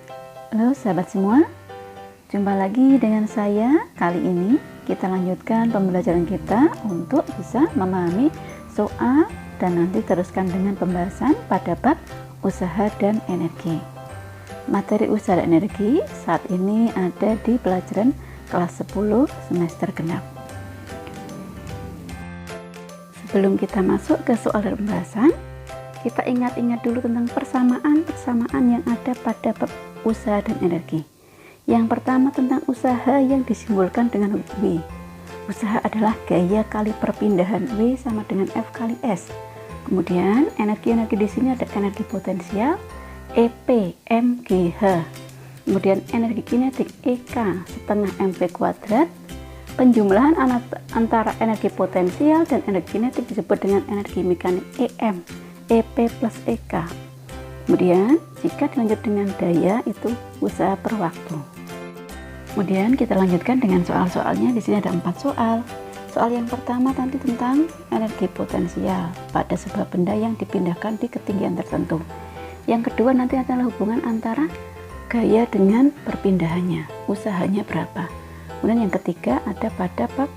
Halo sahabat semua, jumpa lagi dengan saya. Kali ini kita lanjutkan pembelajaran kita untuk bisa memahami soal dan nanti teruskan dengan pembahasan pada bab usaha dan energi. Materi usaha dan energi saat ini ada di pelajaran kelas 10 semester genap. Sebelum kita masuk ke soal dan pembahasan, kita ingat-ingat dulu tentang persamaan yang ada pada bab usaha dan energi. Yang pertama tentang usaha yang disimbolkan dengan W. Usaha adalah gaya kali perpindahan W sama dengan F kali S. Kemudian energi-energi di sini ada energi potensial EP mgh. Kemudian energi kinetik EK setengah mv kuadrat. Penjumlahan antara energi potensial dan energi kinetik disebut dengan energi mekanik EM. EP plus EK. Kemudian jika dilanjut dengan daya itu usaha per waktu. Kemudian kita lanjutkan dengan soal-soalnya. Di sini ada 4 soal. Soal yang pertama nanti tentang energi potensial pada sebuah benda yang dipindahkan di ketinggian tertentu. Yang kedua nanti adalah hubungan antara gaya dengan perpindahannya, usahanya berapa. Kemudian yang ketiga ada pada bab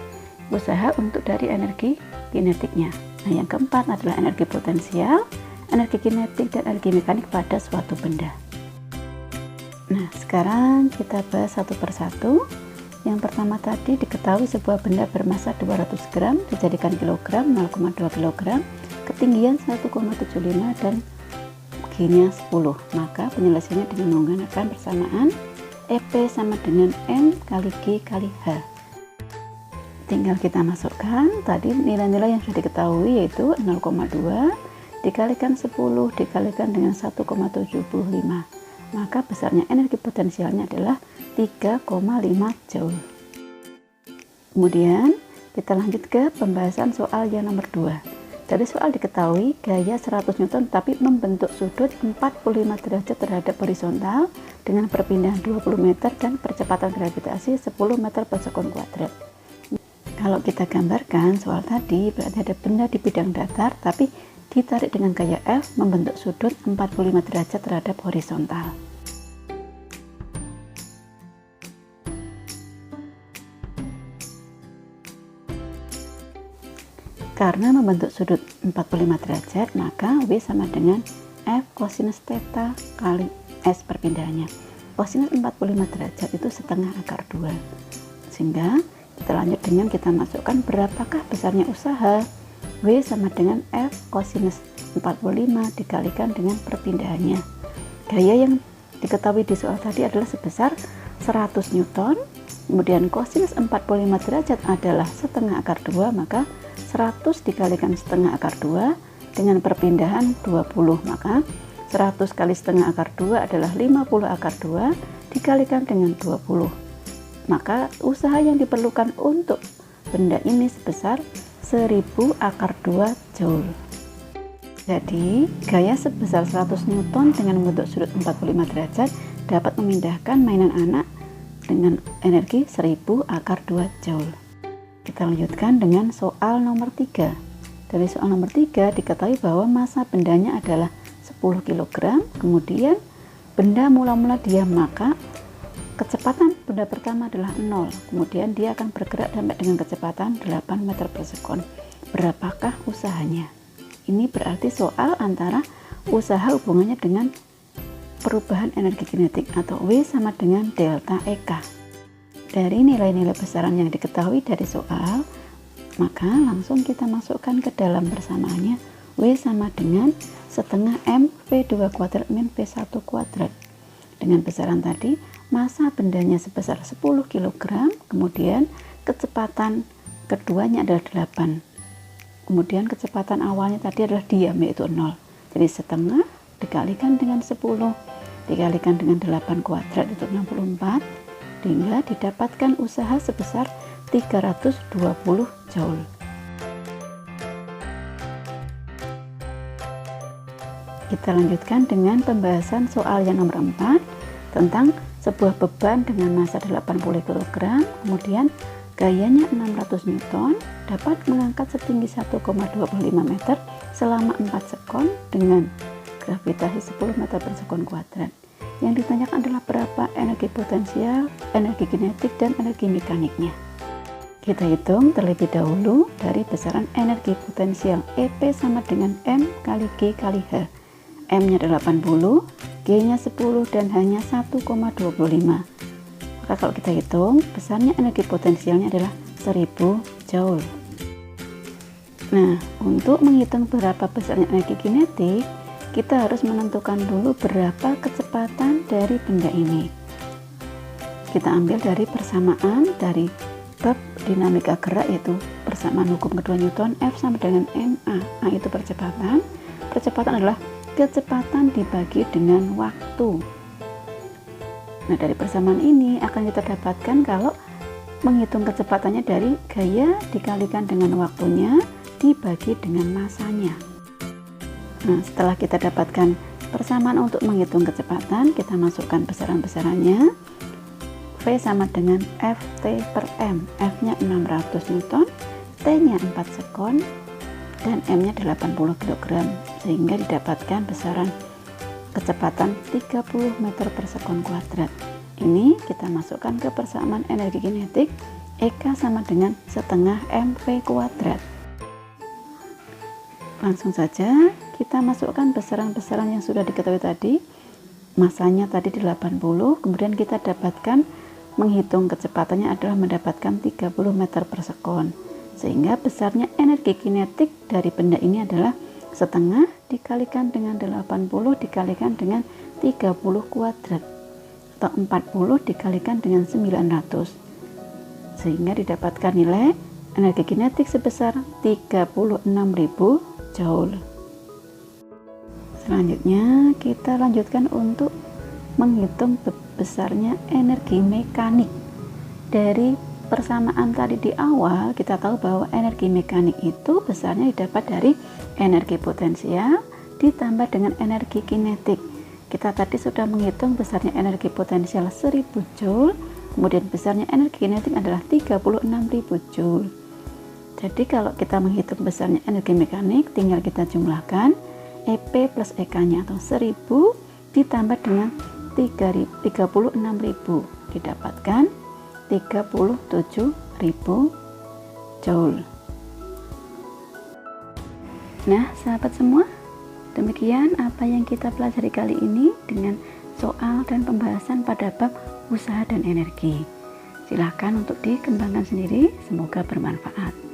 usaha untuk dari energi kinetiknya. Nah, yang keempat adalah energi potensial, energi kinetik, dan energi mekanik pada suatu benda. Nah, sekarang kita bahas satu persatu. Yang pertama tadi diketahui sebuah benda bermassa 200 gram dijadikan kilogram 0,2 kg, ketinggian 1,75 dan G-nya 10. Maka penyelesaiannya dengan menggunakan persamaan EP sama dengan M kali G kali H. Tinggal kita masukkan tadi nilai-nilai yang sudah diketahui, yaitu 0,2 dikalikan 10 dikalikan dengan 1,75. Maka besarnya energi potensialnya adalah 3,5 Joule. Kemudian kita lanjut ke pembahasan soal yang nomor 2. Dari soal diketahui gaya 100 Newton tapi membentuk sudut 45 derajat terhadap horizontal dengan perpindahan 20 meter dan percepatan gravitasi 10 meter per sekon kuadrat. Kalau kita gambarkan soal tadi, berarti ada benda di bidang datar tapi ditarik dengan gaya F membentuk sudut 45 derajat terhadap horizontal. Karena membentuk sudut 45 derajat, maka W sama dengan F cosinus theta kali S perpindahannya. Cosinus 45 derajat itu setengah akar 2. Sehingga kita lanjut dengan kita masukkan berapakah besarnya usaha. W sama dengan F cosinus 45 dikalikan dengan perpindahannya. Gaya yang diketahui di soal tadi adalah sebesar 100 Newton. Kemudian cosinus 45 derajat adalah setengah akar 2, maka 100 dikalikan setengah akar 2 dengan perpindahan 20. Maka 100 kali setengah akar 2 adalah 50 akar 2 dikalikan dengan 20. Maka usaha yang diperlukan untuk benda ini sebesar 1000 akar 2 Joule. Jadi gaya sebesar 100 Newton dengan membentuk sudut 45 derajat dapat memindahkan mainan anak dengan energi 1000 akar 2 Joule. Kita lanjutkan dengan soal nomor 3. Dari soal nomor 3 diketahui bahwa massa bendanya adalah 10 kg, kemudian benda mula-mula diam, maka kecepatan benda pertama adalah 0, kemudian dia akan bergerak sampai dengan kecepatan 8 meter per sekon. Berapakah usahanya? Ini berarti soal antara usaha hubungannya dengan perubahan energi kinetik atau W sama dengan delta EK. Dari nilai-nilai besaran yang diketahui dari soal, maka langsung kita masukkan ke dalam persamaannya. W sama dengan setengah M V2 kuadrat min V1 kuadrat. Dengan besaran tadi, massa bendanya sebesar 10 kg, kemudian kecepatan keduanya adalah 8. Kemudian kecepatan awalnya tadi adalah diam, yaitu 0. Jadi setengah dikalikan dengan 10 dikalikan dengan 8 kuadrat itu 64, hingga didapatkan usaha sebesar 320 Joule. Kita lanjutkan dengan pembahasan soal yang nomor 4 tentang sebuah beban dengan massa 80 kg, kemudian gayanya 600 Newton, dapat mengangkat setinggi 1,25 meter selama 4 sekon dengan gravitasi 10 meter per sekon kuadrat. Yang ditanyakan adalah berapa energi potensial, energi kinetik, dan energi mekaniknya. Kita hitung terlebih dahulu dari besaran energi potensial. EP sama dengan M kali G kali H. M-nya 80, G-nya 10, dan H-nya 1,25. Maka kalau kita hitung, besarnya energi potensialnya adalah 1000 Joule. Nah, untuk menghitung berapa besarnya energi kinetik, kita harus menentukan dulu berapa kecepatan dari benda ini. Kita ambil dari persamaan dari bab dinamika gerak, yaitu persamaan hukum kedua Newton, F sama dengan ma. A itu percepatan. Percepatan adalah kecepatan dibagi dengan waktu. Nah, dari persamaan ini akan kita dapatkan kalau menghitung kecepatannya dari gaya dikalikan dengan waktunya dibagi dengan masanya. Nah, setelah kita dapatkan persamaan untuk menghitung kecepatan, kita masukkan besaran-besarannya. V sama dengan Ft per M. F-nya 600 Newton, T-nya 4 sekon, dan M-nya 80 kg, sehingga didapatkan besaran kecepatan 30 meter per sekon kuadrat. Ini kita masukkan ke persamaan energi kinetik. EK sama dengan setengah mv kuadrat. Langsung saja kita masukkan besaran-besaran yang sudah diketahui tadi. Masanya tadi 80, kemudian kita dapatkan menghitung kecepatannya adalah mendapatkan 30 meter per sekon, sehingga besarnya energi kinetik dari benda ini adalah setengah dikalikan dengan 80 dikalikan dengan 30 kuadrat, atau 40 dikalikan dengan 900, sehingga didapatkan nilai energi kinetik sebesar 36.000 Joule. Selanjutnya kita lanjutkan untuk menghitung besarnya energi mekanik. Dari persamaan tadi di awal, kita tahu bahwa energi mekanik itu besarnya didapat dari energi potensial ditambah dengan energi kinetik. Kita tadi sudah menghitung besarnya energi potensial 1000 Joule, kemudian besarnya energi kinetik adalah 36.000 Joule. Jadi kalau kita menghitung besarnya energi mekanik, tinggal kita jumlahkan EP plus EK-nya, atau 1000 ditambah dengan 36.000, didapatkan 37.000 Joule. Nah, sahabat semua, demikian apa yang kita pelajari kali ini dengan soal dan pembahasan pada bab usaha dan energi. Silahkan untuk dikembangkan sendiri, semoga bermanfaat.